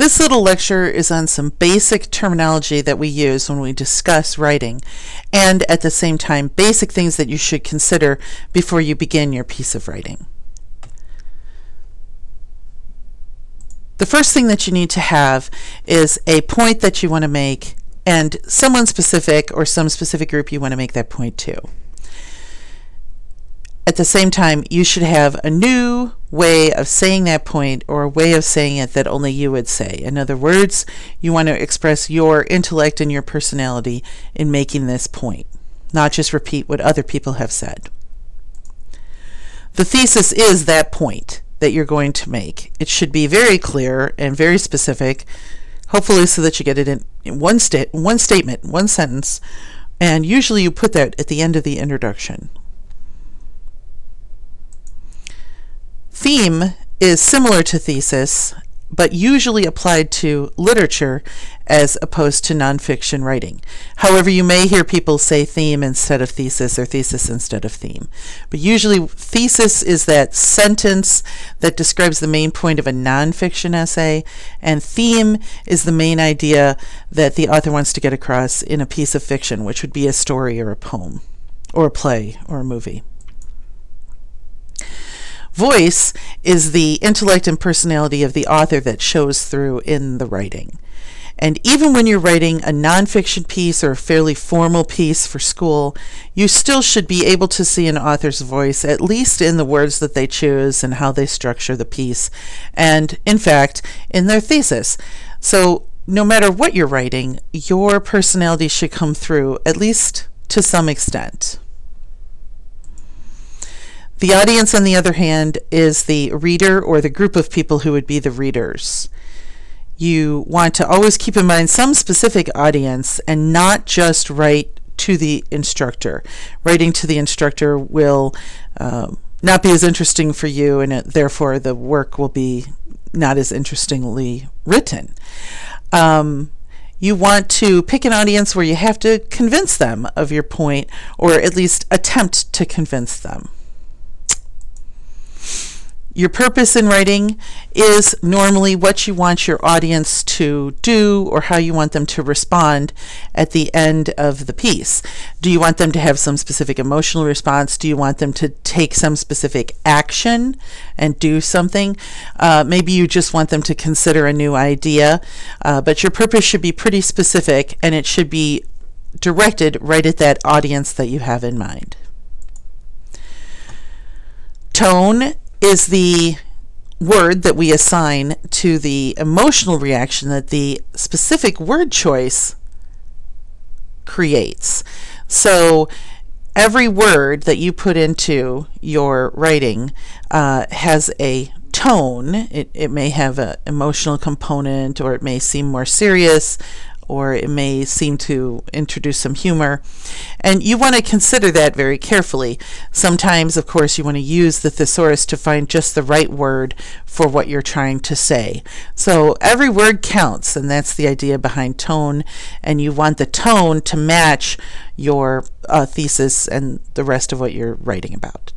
This little lecture is on some basic terminology that we use when we discuss writing, and at the same time, basic things that you should consider before you begin your piece of writing. The first thing that you need to have is a point that you want to make and someone specific or some specific group you want to make that point to. At the same time, you should have a new way of saying that point or a way of saying it that only you would say. In other words, you want to express your intellect and your personality in making this point, not just repeat what other people have said. The thesis is that point that you're going to make. It should be very clear and very specific, hopefully so that you get it in one statement, one sentence, and usually you put that at the end of the introduction. Theme is similar to thesis, but usually applied to literature as opposed to nonfiction writing. However, you may hear people say theme instead of thesis or thesis instead of theme. But usually thesis is that sentence that describes the main point of a nonfiction essay, and theme is the main idea that the author wants to get across in a piece of fiction, which would be a story or a poem or a play or a movie. Voice is the intellect and personality of the author that shows through in the writing. And even when you're writing a nonfiction piece or a fairly formal piece for school, you still should be able to see an author's voice, at least in the words that they choose and how they structure the piece, and in fact, in their thesis. So no matter what you're writing, your personality should come through, at least to some extent. The audience, on the other hand, is the reader or the group of people who would be the readers. You want to always keep in mind some specific audience and not just write to the instructor. Writing to the instructor will not be as interesting for you, and therefore the work will be not as interestingly written. You want to pick an audience where you have to convince them of your point, or at least attempt to convince them. Your purpose in writing is normally what you want your audience to do or how you want them to respond at the end of the piece. Do you want them to have some specific emotional response? Do you want them to take some specific action and do something? Maybe you just want them to consider a new idea, but your purpose should be pretty specific, and it should be directed right at that audience that you have in mind. Tone is the word that we assign to the emotional reaction that the specific word choice creates. So every word that you put into your writing has a tone. It may have an emotional component, or it may seem more serious, or it may seem to introduce some humor. And you want to consider that very carefully. Sometimes, of course, you want to use the thesaurus to find just the right word for what you're trying to say. So every word counts, and that's the idea behind tone, and you want the tone to match your thesis and the rest of what you're writing about.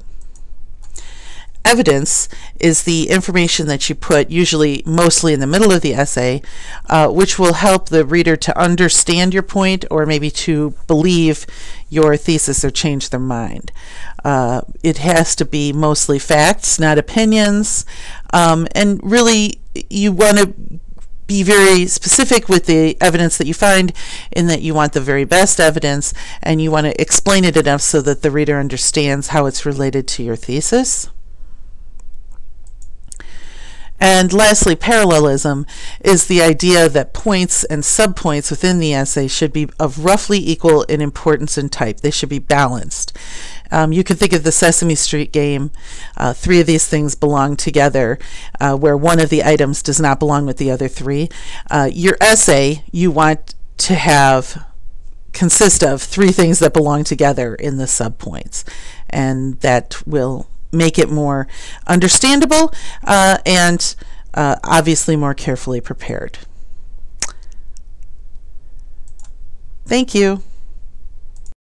Evidence is the information that you put, usually mostly in the middle of the essay, which will help the reader to understand your point, or maybe to believe your thesis or change their mind. It has to be mostly facts, not opinions, and really you want to be very specific with the evidence that you find, in that you want the very best evidence, and you want to explain it enough so that the reader understands how it's related to your thesis. And lastly, parallelism is the idea that points and subpoints within the essay should be of roughly equal in importance and type. They should be balanced. You can think of the Sesame Street game. Three of these things belong together, where one of the items does not belong with the other three. Your essay, you want to consist of three things that belong together in the subpoints, and that will make it more understandable and obviously more carefully prepared. Thank you.